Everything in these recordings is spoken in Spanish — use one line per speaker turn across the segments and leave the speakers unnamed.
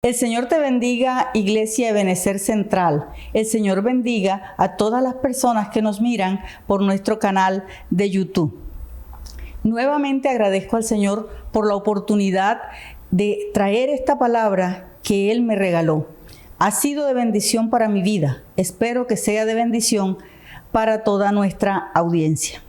El Señor te bendiga, Iglesia Ebenecer Central. El Señor bendiga a todas las personas que nos miran por nuestro canal de YouTube. Nuevamente agradezco al Señor por la oportunidad de traer esta palabra que Él me regaló. Ha sido de bendición para mi vida. Espero que sea de bendición para toda nuestra audiencia.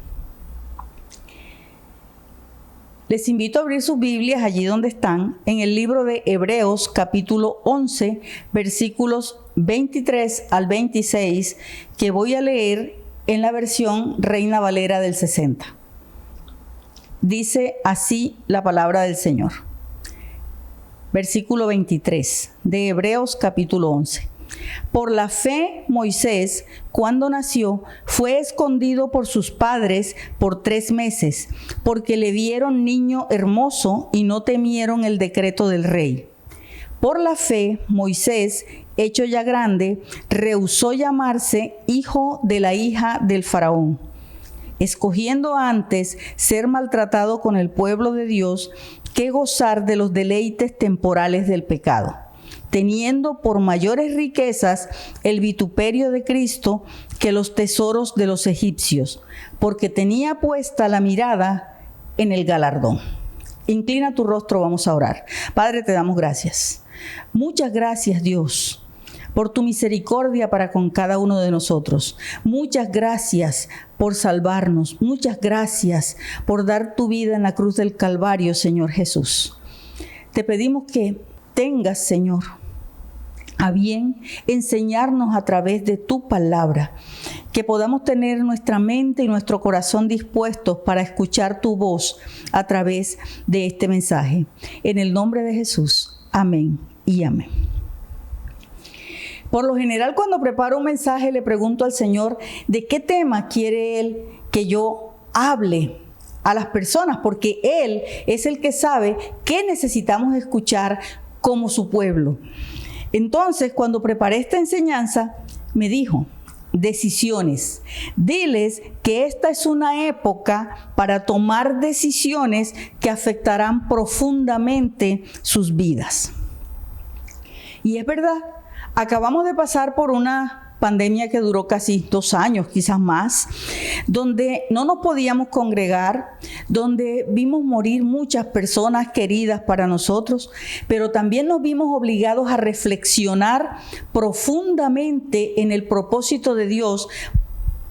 Les invito a abrir sus Biblias allí donde están, en el libro de Hebreos, capítulo 11, versículos 23 al 26, que voy a leer en la versión Reina Valera del 60. Dice así la palabra del Señor. Versículo 23 de Hebreos, capítulo 11. Por la fe, Moisés, cuando nació, fue escondido por sus padres por 3 meses, porque le vieron niño hermoso y no temieron el decreto del rey. Por la fe, Moisés, hecho ya grande, rehusó llamarse hijo de la hija del faraón, escogiendo antes ser maltratado con el pueblo de Dios que gozar de los deleites temporales del pecado, teniendo por mayores riquezas el vituperio de Cristo que los tesoros de los egipcios, porque tenía puesta la mirada en el galardón. Inclina tu rostro, vamos a orar. Padre, te damos gracias. Muchas gracias, Dios, por tu misericordia para con cada uno de nosotros. Muchas gracias por salvarnos. Muchas gracias por dar tu vida en la cruz del Calvario, Señor Jesús. Te pedimos que tengas, Señor, a bien enseñarnos a través de tu palabra, que podamos tener nuestra mente y nuestro corazón dispuestos para escuchar tu voz a través de este mensaje. En el nombre de Jesús, amén y amén. Por lo general, cuando preparo un mensaje, le pregunto al Señor de qué tema quiere Él que yo hable a las personas, porque Él es el que sabe qué necesitamos escuchar como su pueblo. Entonces, cuando preparé esta enseñanza, me dijo: decisiones. Diles que esta es una época para tomar decisiones que afectarán profundamente sus vidas. Y es verdad, acabamos de pasar por una pandemia que duró casi 2 años, quizás más, donde no nos podíamos congregar, donde vimos morir muchas personas queridas para nosotros, pero también nos vimos obligados a reflexionar profundamente en el propósito de Dios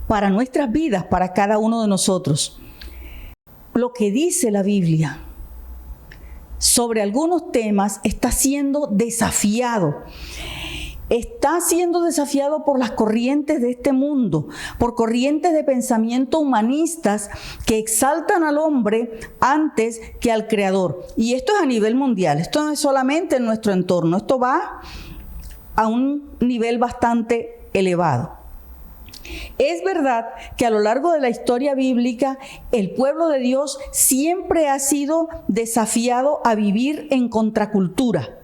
para nuestras vidas, para cada uno de nosotros. Lo que dice la Biblia sobre algunos temas está siendo desafiado. Está siendo desafiado por las corrientes de este mundo, por corrientes de pensamiento humanistas que exaltan al hombre antes que al Creador. Y esto es a nivel mundial, esto no es solamente en nuestro entorno, esto va a un nivel bastante elevado. Es verdad que a lo largo de la historia bíblica, el pueblo de Dios siempre ha sido desafiado a vivir en contracultura.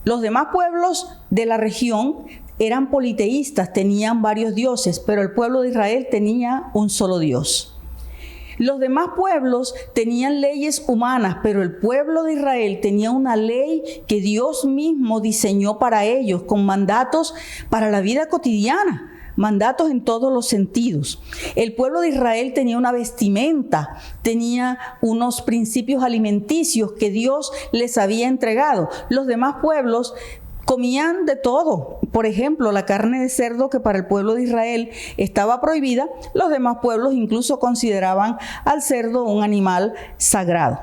Los demás pueblos de la región eran politeístas, tenían varios dioses, pero el pueblo de Israel tenía un solo Dios. Los demás pueblos tenían leyes humanas, pero el pueblo de Israel tenía una ley que Dios mismo diseñó para ellos, con mandatos para la vida cotidiana, mandatos en todos los sentidos. El pueblo de Israel tenía una vestimenta, tenía unos principios alimenticios que Dios les había entregado. Los demás pueblos comían de todo. Por ejemplo, la carne de cerdo, que para el pueblo de Israel estaba prohibida, los demás pueblos incluso consideraban al cerdo un animal sagrado.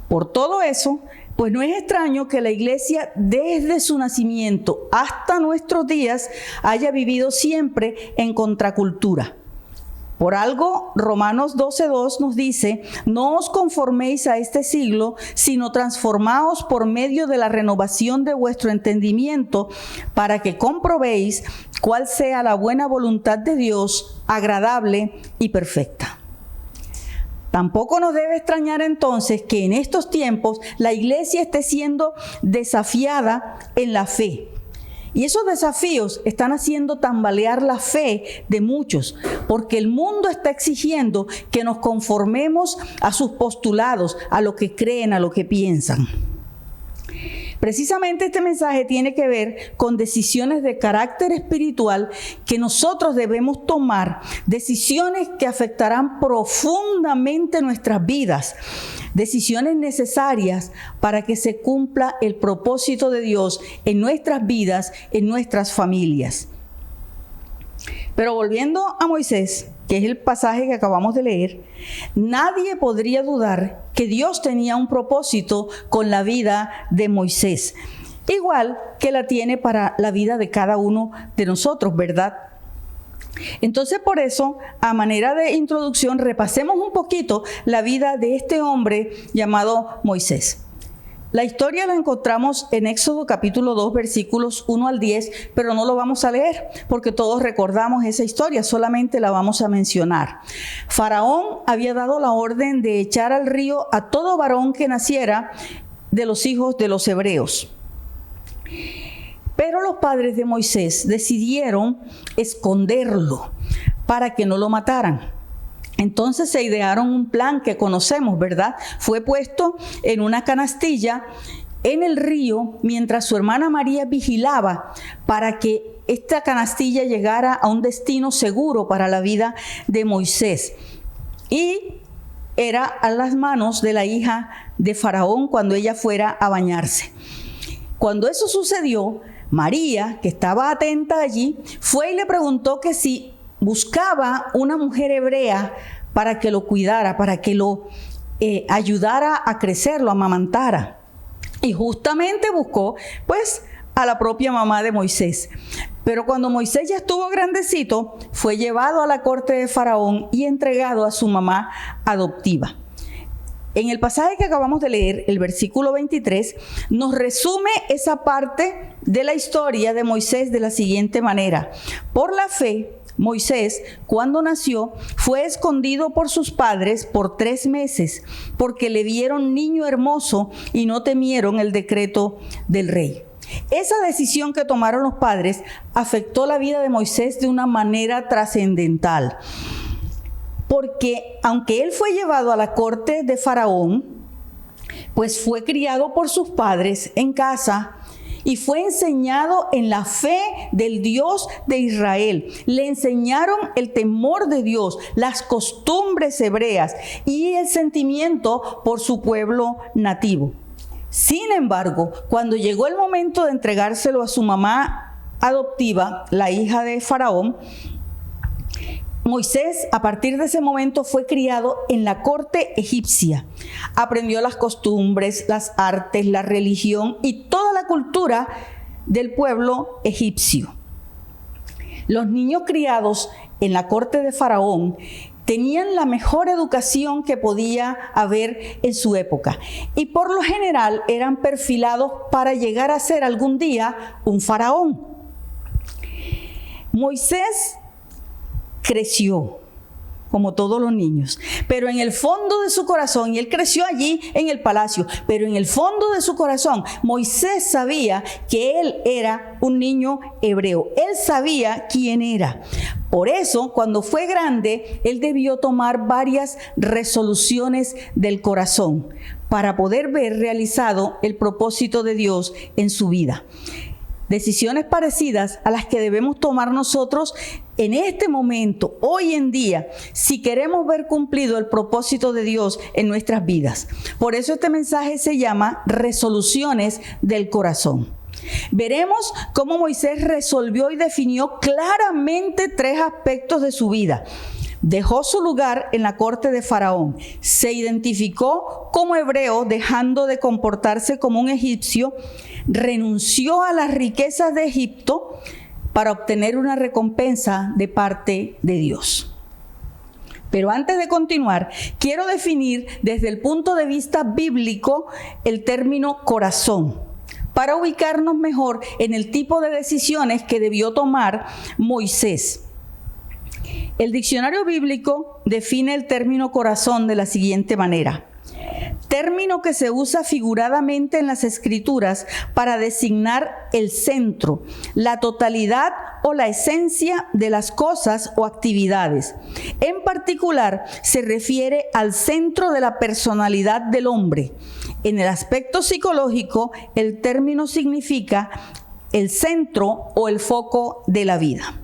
Por todo eso, pues no es extraño que la iglesia desde su nacimiento hasta nuestros días haya vivido siempre en contracultura. Por algo, Romanos 12:2 nos dice: no os conforméis a este siglo, sino transformaos por medio de la renovación de vuestro entendimiento, para que comprobéis cuál sea la buena voluntad de Dios, agradable y perfecta. Tampoco nos debe extrañar entonces que en estos tiempos la iglesia esté siendo desafiada en la fe. Y esos desafíos están haciendo tambalear la fe de muchos, porque el mundo está exigiendo que nos conformemos a sus postulados, a lo que creen, a lo que piensan. Precisamente este mensaje tiene que ver con decisiones de carácter espiritual que nosotros debemos tomar, decisiones que afectarán profundamente nuestras vidas, decisiones necesarias para que se cumpla el propósito de Dios en nuestras vidas, en nuestras familias. Pero volviendo a Moisés, que es el pasaje que acabamos de leer, nadie podría dudar que Dios tenía un propósito con la vida de Moisés, igual que la tiene para la vida de cada uno de nosotros, ¿verdad? Entonces, por eso, a manera de introducción, repasemos un poquito la vida de este hombre llamado Moisés. La historia la encontramos en Éxodo capítulo 2, versículos 1 al 10, pero no lo vamos a leer porque todos recordamos esa historia, solamente la vamos a mencionar. Faraón había dado la orden de echar al río a todo varón que naciera de los hijos de los hebreos. Pero los padres de Moisés decidieron esconderlo para que no lo mataran. Entonces se idearon un plan que conocemos, ¿verdad? Fue puesto en una canastilla en el río mientras su hermana María vigilaba para que esta canastilla llegara a un destino seguro para la vida de Moisés. Y era a las manos de la hija de Faraón cuando ella fuera a bañarse. Cuando eso sucedió, María, que estaba atenta allí, fue y le preguntó que si buscaba una mujer hebrea para que lo cuidara, para que lo ayudara a crecer, lo amamantara. Y justamente buscó, pues, a la propia mamá de Moisés. Pero cuando Moisés ya estuvo grandecito, fue llevado a la corte de Faraón y entregado a su mamá adoptiva. En el pasaje que acabamos de leer, el versículo 23, nos resume esa parte de la historia de Moisés de la siguiente manera. Por la fe, Moisés, cuando nació, fue escondido por sus padres por 3 meses, porque le vieron niño hermoso y no temieron el decreto del rey. Esa decisión que tomaron los padres afectó la vida de Moisés de una manera trascendental. Porque aunque él fue llevado a la corte de Faraón, pues fue criado por sus padres en casa y fue enseñado en la fe del Dios de Israel. Le enseñaron el temor de Dios, las costumbres hebreas y el sentimiento por su pueblo nativo. Sin embargo, cuando llegó el momento de entregárselo a su mamá adoptiva, la hija de Faraón, Moisés, a partir de ese momento, fue criado en la corte egipcia. Aprendió las costumbres, las artes, la religión y toda la cultura del pueblo egipcio. Los niños criados en la corte de Faraón tenían la mejor educación que podía haber en su época y por lo general eran perfilados para llegar a ser algún día un faraón. Moisés creció, como todos los niños, pero en el fondo de su corazón, y él creció allí en el palacio, pero en el fondo de su corazón, Moisés sabía que él era un niño hebreo. Él sabía quién era. Por eso, cuando fue grande, él debió tomar varias resoluciones del corazón para poder ver realizado el propósito de Dios en su vida. Decisiones parecidas a las que debemos tomar nosotros en este momento, hoy en día, si queremos ver cumplido el propósito de Dios en nuestras vidas. Por eso este mensaje se llama Resoluciones del Corazón. Veremos cómo Moisés resolvió y definió claramente 3 aspectos de su vida. Dejó su lugar en la corte de Faraón, se identificó como hebreo dejando de comportarse como un egipcio, renunció a las riquezas de Egipto para obtener una recompensa de parte de Dios. Pero antes de continuar, quiero definir desde el punto de vista bíblico el término corazón, para ubicarnos mejor en el tipo de decisiones que debió tomar Moisés. El diccionario bíblico define el término corazón de la siguiente manera: término término que se usa figuradamente en las Escrituras para designar el centro, la totalidad o la esencia de las cosas o actividades. En particular, se refiere al centro de la personalidad del hombre. En el aspecto psicológico, el término significa el centro o el foco de la vida.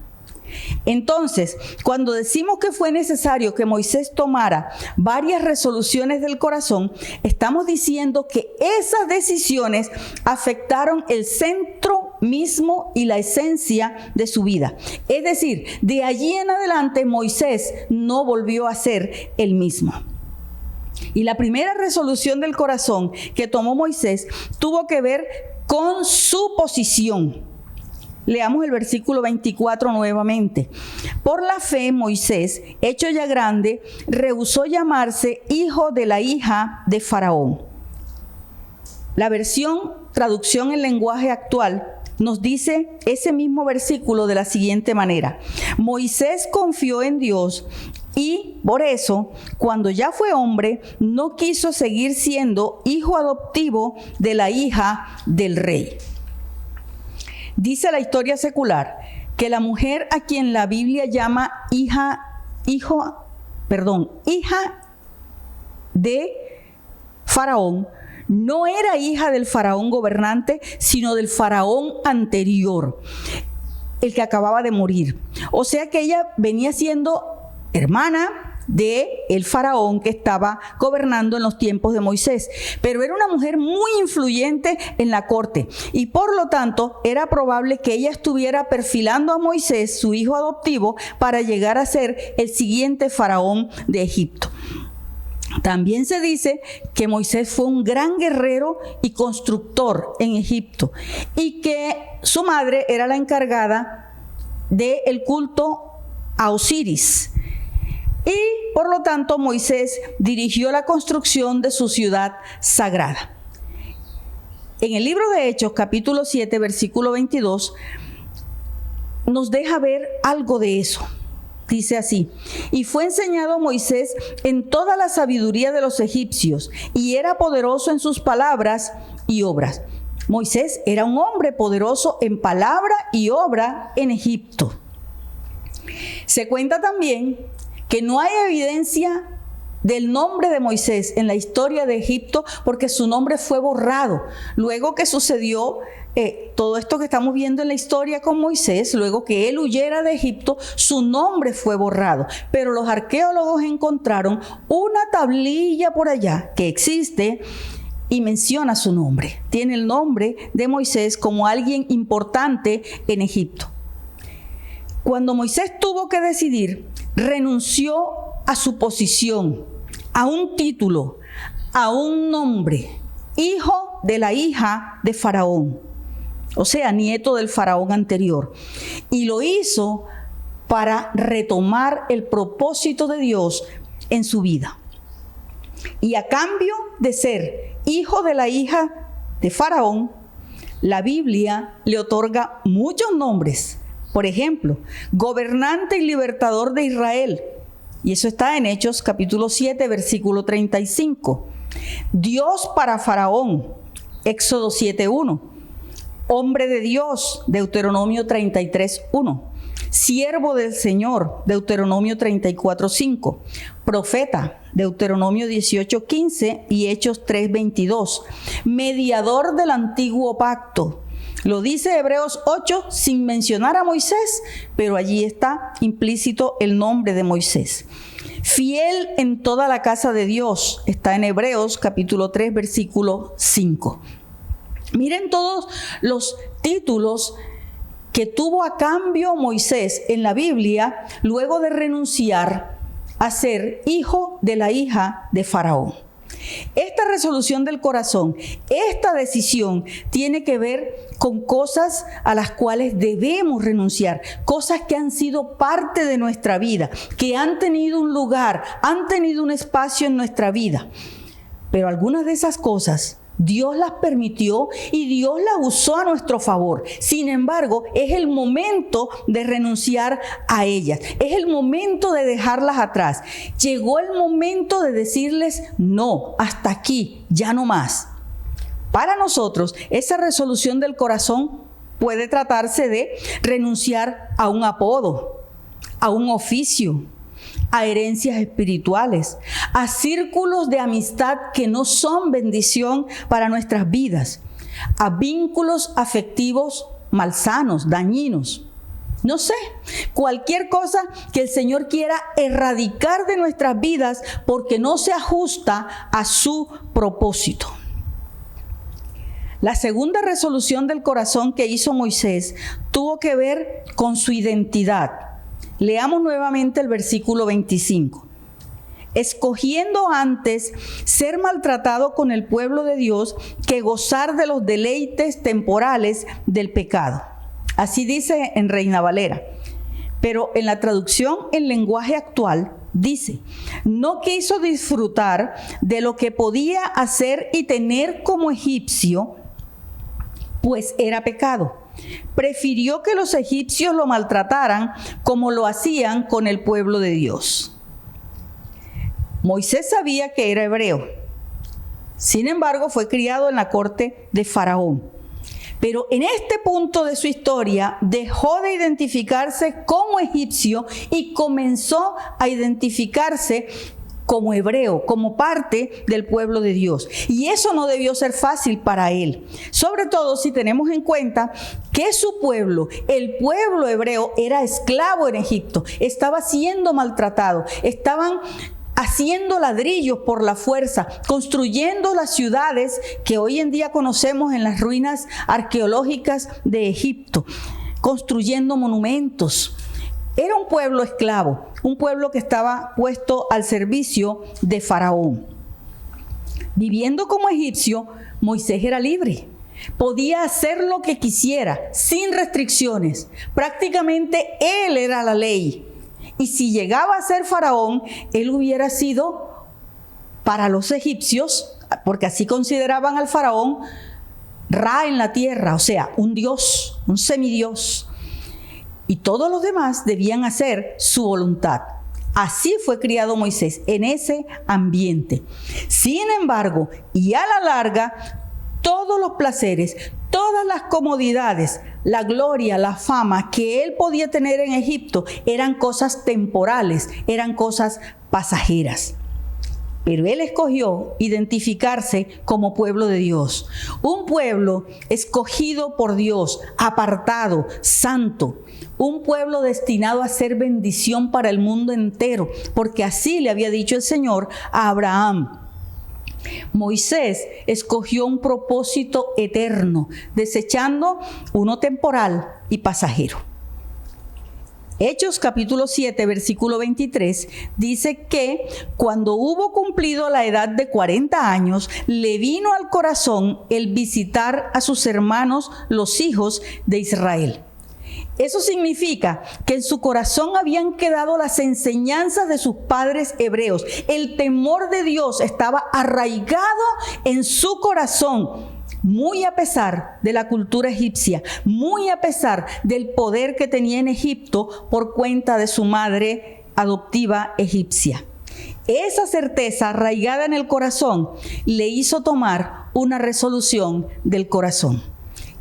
Entonces, cuando decimos que fue necesario que Moisés tomara varias resoluciones del corazón, estamos diciendo que esas decisiones afectaron el centro mismo y la esencia de su vida. Es decir, de allí en adelante Moisés no volvió a ser el mismo. Y la primera resolución del corazón que tomó Moisés tuvo que ver con su posición. Leamos el versículo 24 nuevamente. Por la fe, Moisés, hecho ya grande, rehusó llamarse hijo de la hija de Faraón. La traducción en lenguaje actual, nos dice ese mismo versículo de la siguiente manera. Moisés confió en Dios y por eso, cuando ya fue hombre, no quiso seguir siendo hijo adoptivo de la hija del rey. Dice la historia secular que la mujer a quien la Biblia llama hija de Faraón, no era hija del faraón gobernante, sino del faraón anterior, el que acababa de morir. O sea que ella venía siendo hermana de el faraón que estaba gobernando en los tiempos de Moisés, pero era una mujer muy influyente en la corte y por lo tanto era probable que ella estuviera perfilando a Moisés, su hijo adoptivo, para llegar a ser el siguiente faraón de Egipto. También se dice que Moisés fue un gran guerrero y constructor en Egipto y que su madre era la encargada del culto a Osiris. Y por lo tanto Moisés dirigió la construcción de su ciudad sagrada. En el libro de Hechos, capítulo 7, versículo 22, nos deja ver algo de eso. Dice así: y fue enseñado a Moisés en toda la sabiduría de los egipcios, y era poderoso en sus palabras y obras. Moisés era un hombre poderoso en palabra y obra en Egipto. Se cuenta también que no hay evidencia del nombre de Moisés en la historia de Egipto porque su nombre fue borrado. Luego que sucedió todo esto que estamos viendo en la historia con Moisés, luego que él huyera de Egipto, su nombre fue borrado. Pero los arqueólogos encontraron una tablilla por allá que existe y menciona su nombre. Tiene el nombre de Moisés como alguien importante en Egipto. Cuando Moisés tuvo que decidir, renunció a su posición, a un título, a un nombre, hijo de la hija de Faraón, o sea, nieto del faraón anterior. Y lo hizo para retomar el propósito de Dios en su vida. Y a cambio de ser hijo de la hija de Faraón, la Biblia le otorga muchos nombres. Por ejemplo, gobernante y libertador de Israel. Y eso está en Hechos capítulo 7, versículo 35. Dios para Faraón, Éxodo 7:1. Hombre de Dios, Deuteronomio 33:1. Siervo del Señor, Deuteronomio 34:5. Profeta, Deuteronomio 18:15 y Hechos 3:22. Mediador del antiguo pacto. Lo dice Hebreos 8 sin mencionar a Moisés, pero allí está implícito el nombre de Moisés. Fiel en toda la casa de Dios, está en Hebreos capítulo 3, versículo 5. Miren todos los títulos que tuvo a cambio Moisés en la Biblia luego de renunciar a ser hijo de la hija de Faraón. Esta resolución del corazón, esta decisión tiene que ver con cosas a las cuales debemos renunciar, cosas que han sido parte de nuestra vida, que han tenido un lugar, han tenido un espacio en nuestra vida. Pero algunas de esas cosas Dios las permitió y Dios las usó a nuestro favor. Sin embargo, es el momento de renunciar a ellas. Es el momento de dejarlas atrás. Llegó el momento de decirles, no, hasta aquí, ya no más. Para nosotros, esa resolución del corazón puede tratarse de renunciar a un apodo, a un oficio, a herencias espirituales, a círculos de amistad que no son bendición para nuestras vidas, a vínculos afectivos malsanos, dañinos. No sé, cualquier cosa que el Señor quiera erradicar de nuestras vidas porque no se ajusta a su propósito. La segunda resolución del corazón que hizo Moisés tuvo que ver con su identidad. Leamos nuevamente el versículo 25. Escogiendo antes ser maltratado con el pueblo de Dios que gozar de los deleites temporales del pecado. Así dice en Reina Valera. Pero en la traducción en lenguaje actual dice, no quiso disfrutar de lo que podía hacer y tener como egipcio, pues era pecado. Prefirió que los egipcios lo maltrataran como lo hacían con el pueblo de Dios. Moisés sabía que era hebreo. Sin embargo, fue criado en la corte de Faraón. Pero en este punto de su historia dejó de identificarse como egipcio y comenzó a identificarse como hebreo, como parte del pueblo de Dios. Y eso no debió ser fácil para él. Sobre todo si tenemos en cuenta que su pueblo, el pueblo hebreo, era esclavo en Egipto. Estaba siendo maltratado. Estaban haciendo ladrillos por la fuerza, construyendo las ciudades que hoy en día conocemos en las ruinas arqueológicas de Egipto, construyendo monumentos. Era un pueblo esclavo, un pueblo que estaba puesto al servicio de Faraón. Viviendo como egipcio, Moisés era libre. Podía hacer lo que quisiera, sin restricciones. Prácticamente él era la ley. Y si llegaba a ser Faraón, él hubiera sido, para los egipcios, porque así consideraban al Faraón, Ra en la tierra, o sea, un dios, un semidios. Y todos los demás debían hacer su voluntad. Así fue criado Moisés, en ese ambiente. Sin embargo, y a la larga, todos los placeres, todas las comodidades, la gloria, la fama que él podía tener en Egipto eran cosas temporales, eran cosas pasajeras. Pero él escogió identificarse como pueblo de Dios, un pueblo escogido por Dios, apartado, santo, un pueblo destinado a ser bendición para el mundo entero, porque así le había dicho el Señor a Abraham. Moisés escogió un propósito eterno, desechando uno temporal y pasajero. Hechos capítulo 7, versículo 23, dice que cuando hubo cumplido la edad de 40 años, le vino al corazón el visitar a sus hermanos, los hijos de Israel. Eso significa que en su corazón habían quedado las enseñanzas de sus padres hebreos. El temor de Dios estaba arraigado en su corazón, muy a pesar de la cultura egipcia, muy a pesar del poder que tenía en Egipto por cuenta de su madre adoptiva egipcia. Esa certeza arraigada en el corazón le hizo tomar una resolución del corazón.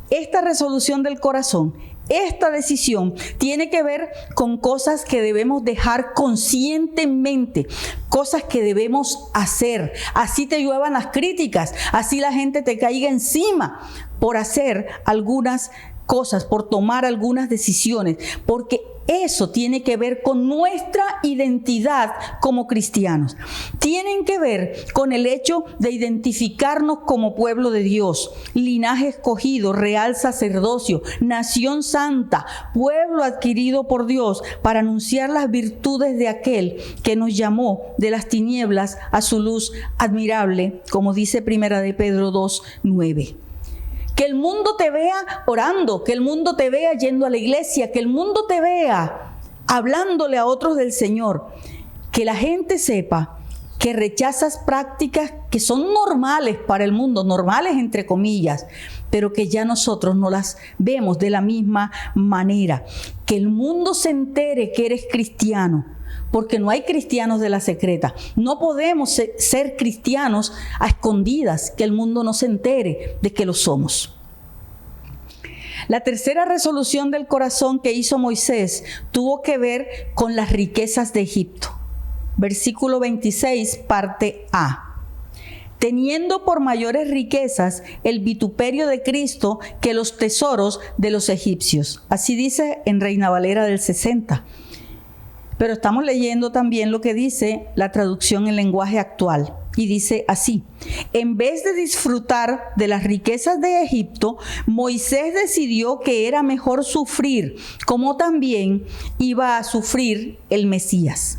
Esta resolución del corazón, esta decisión tiene que ver con cosas que debemos dejar conscientemente, cosas que debemos hacer. Así te lluevan las críticas, así la gente te caiga encima por hacer algunas cosas, por tomar algunas decisiones, porque eso tiene que ver con nuestra identidad como cristianos. Tienen que ver con el hecho de identificarnos como pueblo de Dios, linaje escogido, real sacerdocio, nación santa, pueblo adquirido por Dios para anunciar las virtudes de aquel que nos llamó de las tinieblas a su luz admirable, como dice Primera de Pedro 2:9. Que el mundo te vea orando, que el mundo te vea yendo a la iglesia, que el mundo te vea hablándole a otros del Señor. Que la gente sepa que rechazas prácticas que son normales para el mundo, normales entre comillas, pero que ya nosotros no las vemos de la misma manera. Que el mundo se entere que eres cristiano, porque no hay cristianos de la secreta. No podemos ser cristianos a escondidas, que el mundo no se entere de que lo somos. La tercera resolución del corazón que hizo Moisés tuvo que ver con las riquezas de Egipto. Versículo 26, parte A. Teniendo por mayores riquezas el vituperio de Cristo que los tesoros de los egipcios. Así dice en Reina Valera del 60. Pero estamos leyendo también lo que dice la traducción en lenguaje actual. Y dice así: en vez de disfrutar de las riquezas de Egipto, Moisés decidió que era mejor sufrir, como también iba a sufrir el Mesías.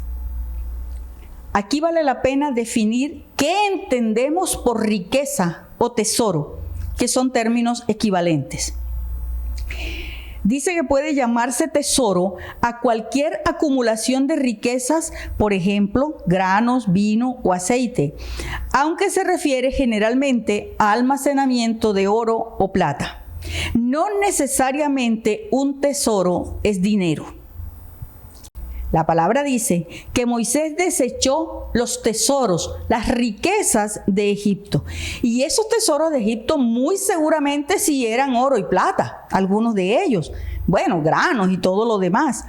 Aquí vale la pena definir qué entendemos por riqueza o tesoro, que son términos equivalentes. Dice que puede llamarse tesoro a cualquier acumulación de riquezas, por ejemplo, granos, vino o aceite, aunque se refiere generalmente a almacenamiento de oro o plata. No necesariamente un tesoro es dinero. La palabra dice que Moisés desechó los tesoros, las riquezas de Egipto. Y esos tesoros de Egipto muy seguramente sí eran oro y plata, algunos de ellos. Bueno, granos y todo lo demás.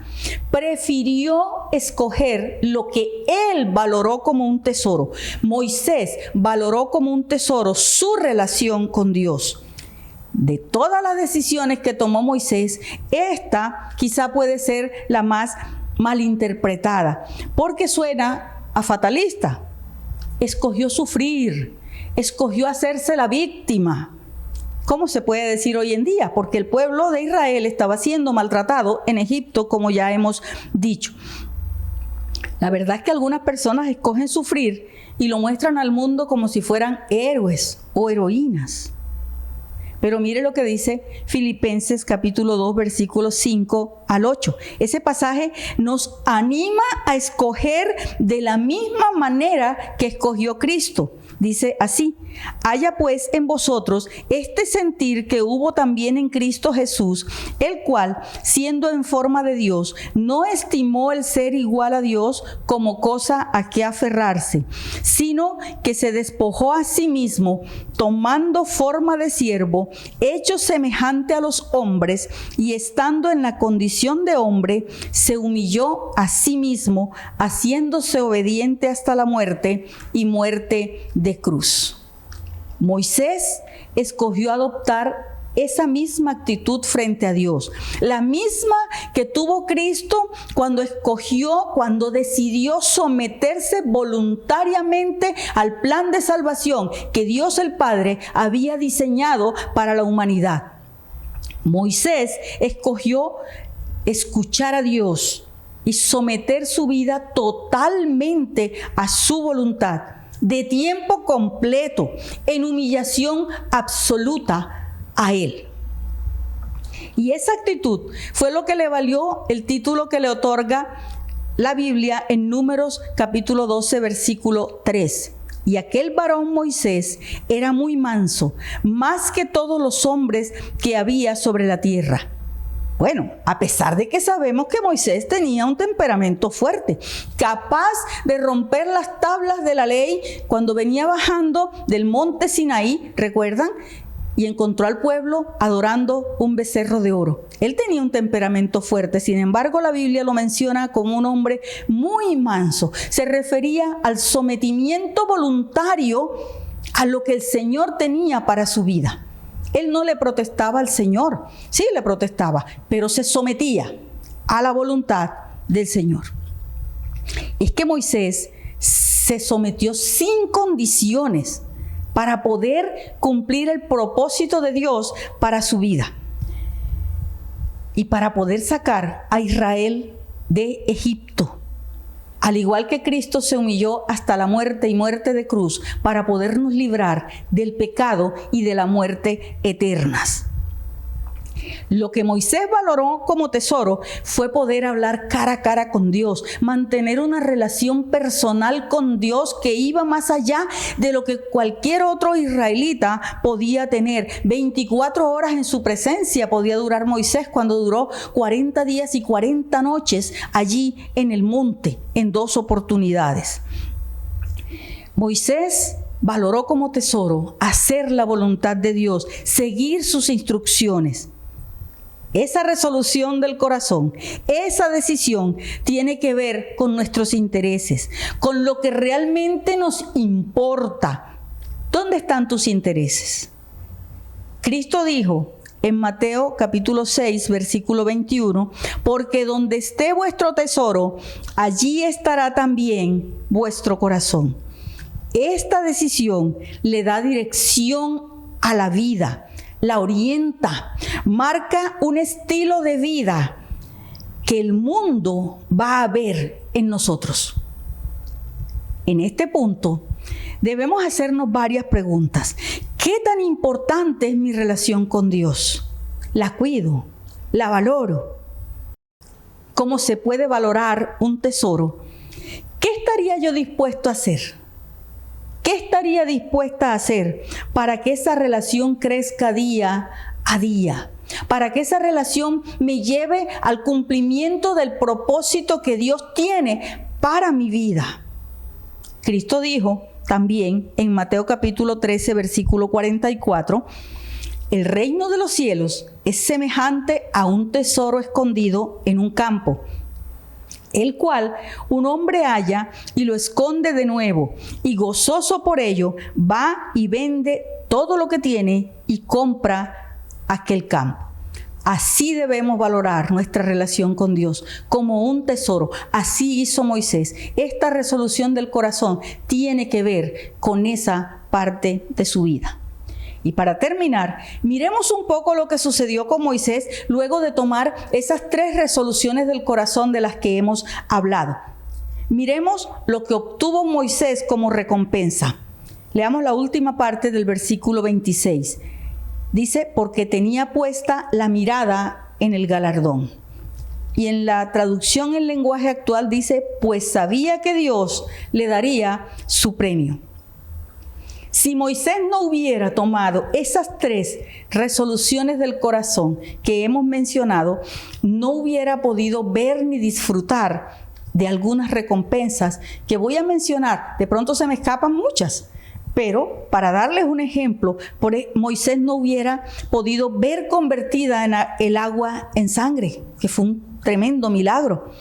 Prefirió escoger lo que él valoró como un tesoro. Moisés valoró como un tesoro su relación con Dios. De todas las decisiones que tomó Moisés, esta quizá puede ser la más malinterpretada, porque suena a fatalista. Escogió sufrir, escogió hacerse la víctima. ¿Cómo se puede decir hoy en día? Porque el pueblo de Israel estaba siendo maltratado en Egipto, como ya hemos dicho. La verdad es que algunas personas escogen sufrir y lo muestran al mundo como si fueran héroes o heroínas. Pero mire lo que dice Filipenses capítulo 2, versículos 5 al 8. Ese pasaje nos anima a escoger de la misma manera que escogió Cristo. Dice así: haya pues en vosotros este sentir que hubo también en Cristo Jesús, el cual, siendo en forma de Dios, no estimó el ser igual a Dios como cosa a que aferrarse, sino que se despojó a sí mismo, tomando forma de siervo, hecho semejante a los hombres, y estando en la condición de hombre, se humilló a sí mismo, haciéndose obediente hasta la muerte y muerte de cruz. Moisés escogió adoptar esa misma actitud frente a Dios, la misma que tuvo Cristo cuando decidió someterse voluntariamente al plan de salvación que Dios el Padre había diseñado para la humanidad. Moisés escogió escuchar a Dios y someter su vida totalmente a su voluntad, de tiempo completo, en humillación absoluta a Él. Y esa actitud fue lo que le valió el título que le otorga la Biblia en Números capítulo 12, versículo 3. Y aquel varón Moisés era muy manso, más que todos los hombres que había sobre la tierra. Bueno, a pesar de que sabemos que Moisés tenía un temperamento fuerte, capaz de romper las tablas de la ley cuando venía bajando del monte Sinaí, ¿recuerdan? Y encontró al pueblo adorando un becerro de oro. Él tenía un temperamento fuerte, sin embargo la Biblia lo menciona como un hombre muy manso. Se refería al sometimiento voluntario a lo que el Señor tenía para su vida. Él no le protestaba al Señor, sí le protestaba, pero se sometía a la voluntad del Señor. Es que Moisés se sometió sin condiciones para poder cumplir el propósito de Dios para su vida y para poder sacar a Israel de Egipto. Al igual que Cristo se humilló hasta la muerte y muerte de cruz para podernos librar del pecado y de la muerte eternas. Lo que Moisés valoró como tesoro fue poder hablar cara a cara con Dios, mantener una relación personal con Dios que iba más allá de lo que cualquier otro israelita podía tener. 24 horas en su presencia podía durar Moisés cuando duró 40 días y 40 noches allí en el monte en 2 oportunidades. Moisés valoró como tesoro hacer la voluntad de Dios, seguir sus instrucciones. Esa resolución del corazón, esa decisión tiene que ver con nuestros intereses, con lo que realmente nos importa. ¿Dónde están tus intereses? Cristo dijo en Mateo capítulo 6, versículo 21, porque donde esté vuestro tesoro, allí estará también vuestro corazón. Esta decisión le da dirección a la vida, la orienta, marca un estilo de vida que el mundo va a ver en nosotros. En este punto, debemos hacernos varias preguntas. ¿Qué tan importante es mi relación con Dios? ¿La cuido? ¿La valoro? ¿Cómo se puede valorar un tesoro? ¿Qué estaría yo dispuesto a hacer? ¿Qué estaría dispuesta a hacer para que esa relación crezca día a día? Para que esa relación me lleve al cumplimiento del propósito que Dios tiene para mi vida. Cristo dijo también en Mateo capítulo 13, versículo 44, el reino de los cielos es semejante a un tesoro escondido en un campo, el cual un hombre halla y lo esconde de nuevo, y gozoso por ello va y vende todo lo que tiene y compra aquel campo. Así debemos valorar nuestra relación con Dios, como un tesoro. Así hizo Moisés. Esta resolución del corazón tiene que ver con esa parte de su vida. Y para terminar, miremos un poco lo que sucedió con Moisés luego de tomar esas 3 resoluciones del corazón de las que hemos hablado. Miremos lo que obtuvo Moisés como recompensa. Leamos la última parte del versículo 26. Dice, porque tenía puesta la mirada en el galardón. Y en la traducción en lenguaje actual dice, pues sabía que Dios le daría su premio. Si Moisés no hubiera tomado esas 3 resoluciones del corazón que hemos mencionado, no hubiera podido ver ni disfrutar de algunas recompensas que voy a mencionar. De pronto se me escapan muchas, pero para darles un ejemplo, Moisés no hubiera podido ver convertida el agua en sangre, que fue un tremendo milagro.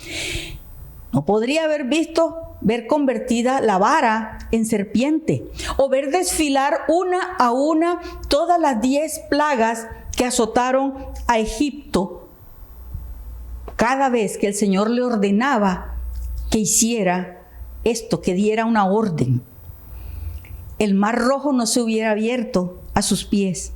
No podría haber visto ver convertida la vara en serpiente, o ver desfilar una a una todas las 10 plagas que azotaron a Egipto cada vez que el Señor le ordenaba que hiciera esto, que diera una orden. El mar Rojo no se hubiera abierto a sus pies.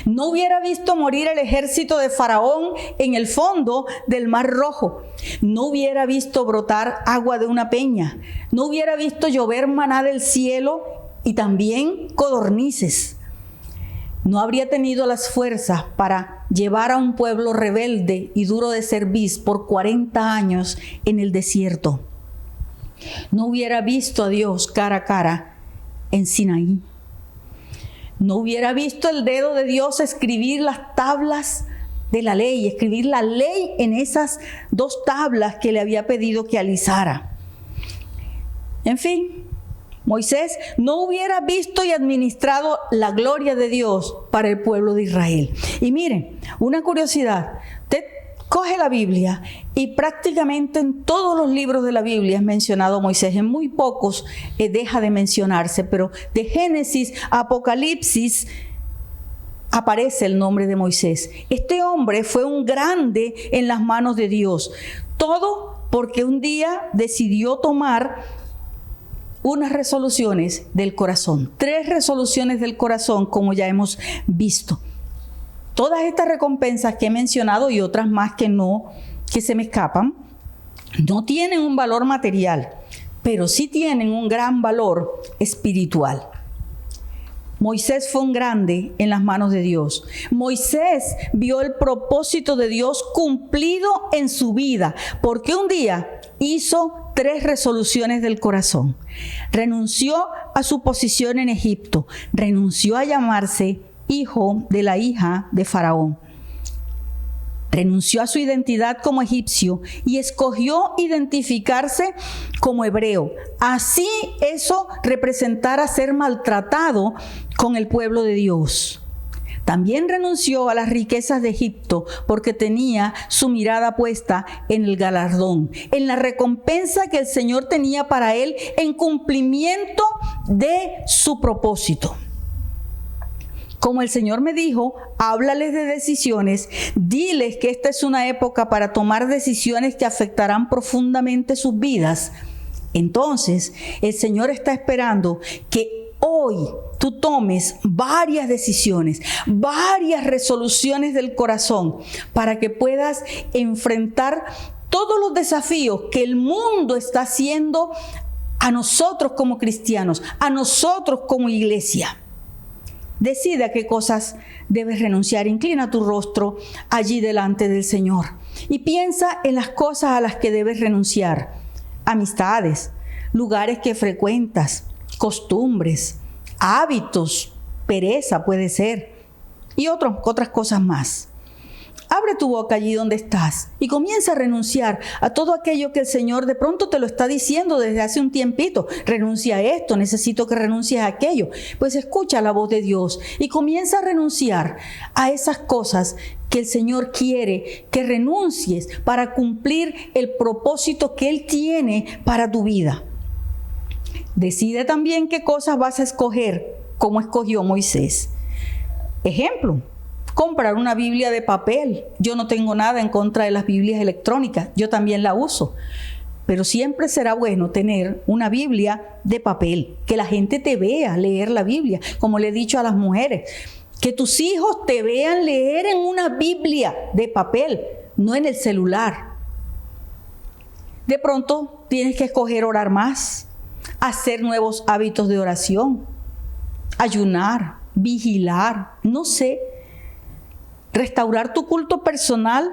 No hubiera visto morir el ejército de Faraón en el fondo del Mar Rojo. No hubiera visto brotar agua de una peña. No hubiera visto llover maná del cielo y también codornices. No habría tenido las fuerzas para llevar a un pueblo rebelde y duro de cerviz por 40 años en el desierto. No hubiera visto a Dios cara a cara en Sinaí. No hubiera visto el dedo de Dios escribir las tablas de la ley, escribir la ley en esas 2 tablas que le había pedido que alisara. En fin, Moisés no hubiera visto y administrado la gloria de Dios para el pueblo de Israel. Y miren, una curiosidad, usted coge la Biblia y prácticamente en todos los libros de la Biblia es mencionado Moisés. En muy pocos deja de mencionarse, pero de Génesis a Apocalipsis aparece el nombre de Moisés. Este hombre fue un grande en las manos de Dios. Todo porque un día decidió tomar unas resoluciones del corazón. 3 resoluciones del corazón, como ya hemos visto. Todas estas recompensas que he mencionado y otras más que se me escapan, no tienen un valor material, pero sí tienen un gran valor espiritual. Moisés fue un grande en las manos de Dios. Moisés vio el propósito de Dios cumplido en su vida, porque un día hizo 3 resoluciones del corazón. Renunció a su posición en Egipto, renunció a llamarse hijo de la hija de Faraón. Renunció a su identidad como egipcio y escogió identificarse como hebreo. Así eso representara ser maltratado con el pueblo de Dios. También renunció a las riquezas de Egipto porque tenía su mirada puesta en el galardón, en la recompensa que el Señor tenía para él en cumplimiento de su propósito. Como el Señor me dijo, háblales de decisiones, diles que esta es una época para tomar decisiones que afectarán profundamente sus vidas. Entonces, el Señor está esperando que hoy tú tomes varias decisiones, varias resoluciones del corazón para que puedas enfrentar todos los desafíos que el mundo está haciendo a nosotros como cristianos, a nosotros como iglesia. Decide a qué cosas debes renunciar. Inclina tu rostro allí delante del Señor y piensa en las cosas a las que debes renunciar. Amistades, lugares que frecuentas, costumbres, hábitos, pereza puede ser y otras cosas más. Abre tu boca allí donde estás y comienza a renunciar a todo aquello que el Señor de pronto te lo está diciendo desde hace un tiempito. Renuncia a esto, necesito que renuncies a aquello. Pues escucha la voz de Dios y comienza a renunciar a esas cosas que el Señor quiere que renuncies para cumplir el propósito que Él tiene para tu vida. Decide también qué cosas vas a escoger, como escogió Moisés. Ejemplo: comprar una Biblia de papel. Yo no tengo nada en contra de las Biblias electrónicas, yo también la uso. Pero siempre será bueno tener una Biblia de papel, que la gente te vea leer la Biblia, como le he dicho a las mujeres, que tus hijos te vean leer en una Biblia de papel, no en el celular. De pronto tienes que escoger orar más, hacer nuevos hábitos de oración, ayunar, vigilar, no sé. Restaurar tu culto personal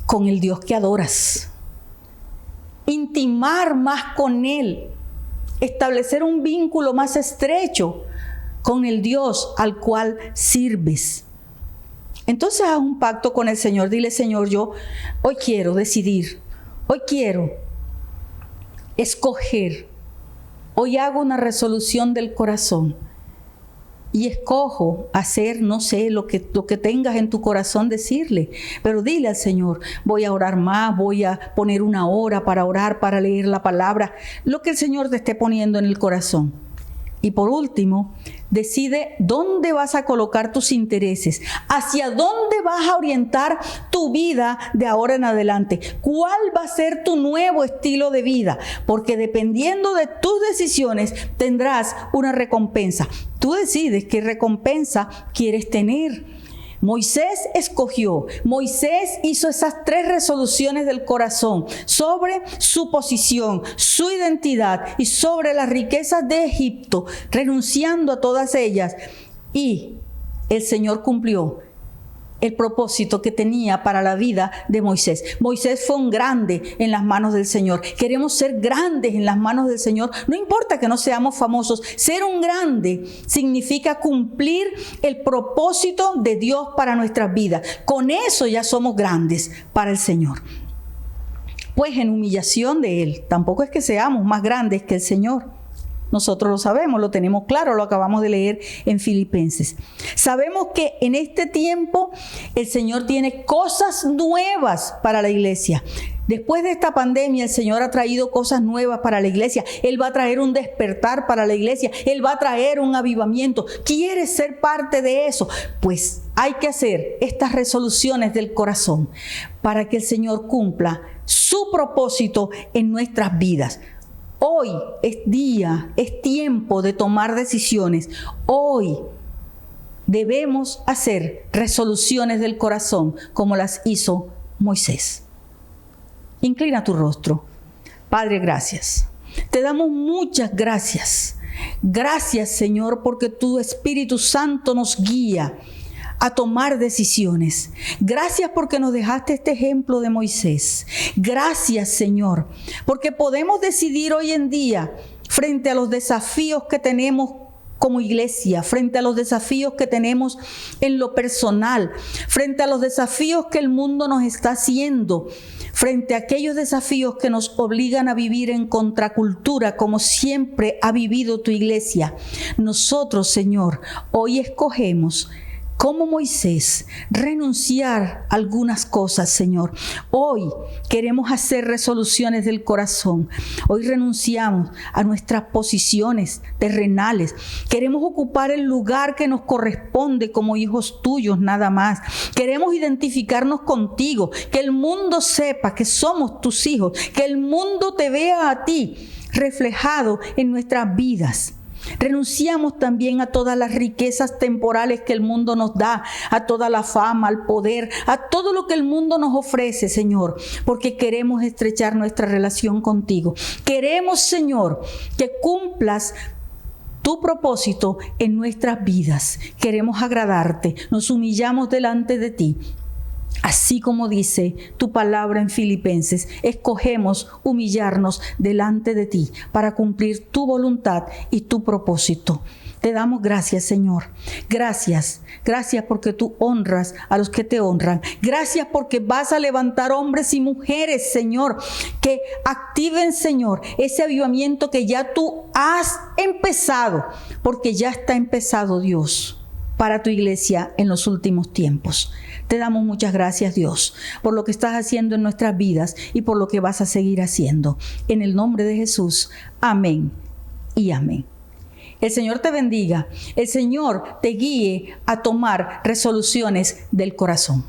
con el Dios que adoras. Intimar más con Él. Establecer un vínculo más estrecho con el Dios al cual sirves. Entonces haz un pacto con el Señor. Dile: Señor, yo hoy quiero decidir. Hoy quiero escoger. Hoy hago una resolución del corazón. Y escojo hacer, no sé, lo que tengas en tu corazón decirle. Pero dile al Señor: voy a orar más, voy a poner una hora para orar, para leer la palabra. Lo que el Señor te esté poniendo en el corazón. Y por último, decide dónde vas a colocar tus intereses, hacia dónde vas a orientar tu vida de ahora en adelante. ¿Cuál va a ser tu nuevo estilo de vida? Porque dependiendo de tus decisiones tendrás una recompensa. Tú decides qué recompensa quieres tener. Moisés escogió, Moisés hizo esas 3 resoluciones del corazón sobre su posición, su identidad y sobre las riquezas de Egipto, renunciando a todas ellas. Y el Señor cumplió el propósito que tenía para la vida de Moisés. Moisés fue un grande en las manos del Señor. Queremos ser grandes en las manos del Señor. No importa que no seamos famosos. Ser un grande significa cumplir el propósito de Dios para nuestras vidas. Con eso ya somos grandes para el Señor. Pues en humillación de Él. Tampoco es que seamos más grandes que el Señor. Nosotros lo sabemos, lo tenemos claro, lo acabamos de leer en Filipenses. Sabemos que en este tiempo el Señor tiene cosas nuevas para la iglesia. Después de esta pandemia, el Señor ha traído cosas nuevas para la iglesia. Él va a traer un despertar para la iglesia. Él va a traer un avivamiento. ¿Quieres ser parte de eso? Pues hay que hacer estas resoluciones del corazón para que el Señor cumpla su propósito en nuestras vidas. Hoy es día, es tiempo de tomar decisiones. Hoy debemos hacer resoluciones del corazón como las hizo Moisés. Inclina tu rostro. Padre, gracias. Te damos muchas gracias Gracias, Señor, porque tu Espíritu Santo nos guía a tomar decisiones. Gracias porque nos dejaste este ejemplo de Moisés. Gracias, Señor, porque podemos decidir hoy en día frente a los desafíos que tenemos como iglesia, frente a los desafíos que tenemos en lo personal, frente a los desafíos que el mundo nos está haciendo, frente a aquellos desafíos que nos obligan a vivir en contracultura, como siempre ha vivido tu iglesia. Nosotros, Señor, hoy escogemos, como Moisés, renunciar a algunas cosas, Señor. Hoy queremos hacer resoluciones del corazón. Hoy renunciamos a nuestras posiciones terrenales. Queremos ocupar el lugar que nos corresponde como hijos tuyos, nada más. Queremos identificarnos contigo, que el mundo sepa que somos tus hijos, que el mundo te vea a ti reflejado en nuestras vidas. Renunciamos también a todas las riquezas temporales que el mundo nos da, a toda la fama, al poder, a todo lo que el mundo nos ofrece, Señor, porque queremos estrechar nuestra relación contigo. Queremos, Señor, que cumplas tu propósito en nuestras vidas. Queremos agradarte, nos humillamos delante de ti. Así como dice tu palabra en Filipenses, escogemos humillarnos delante de ti para cumplir tu voluntad y tu propósito. Te damos gracias, Señor. Gracias. Gracias porque tú honras a los que te honran. Gracias porque vas a levantar hombres y mujeres, Señor, que activen, Señor, ese avivamiento que ya tú has empezado, porque ya está empezado, Dios, para tu iglesia en los últimos tiempos. Te damos muchas gracias, Dios, por lo que estás haciendo en nuestras vidas y por lo que vas a seguir haciendo. En el nombre de Jesús, amén y amén. El Señor te bendiga. El Señor te guíe a tomar resoluciones del corazón.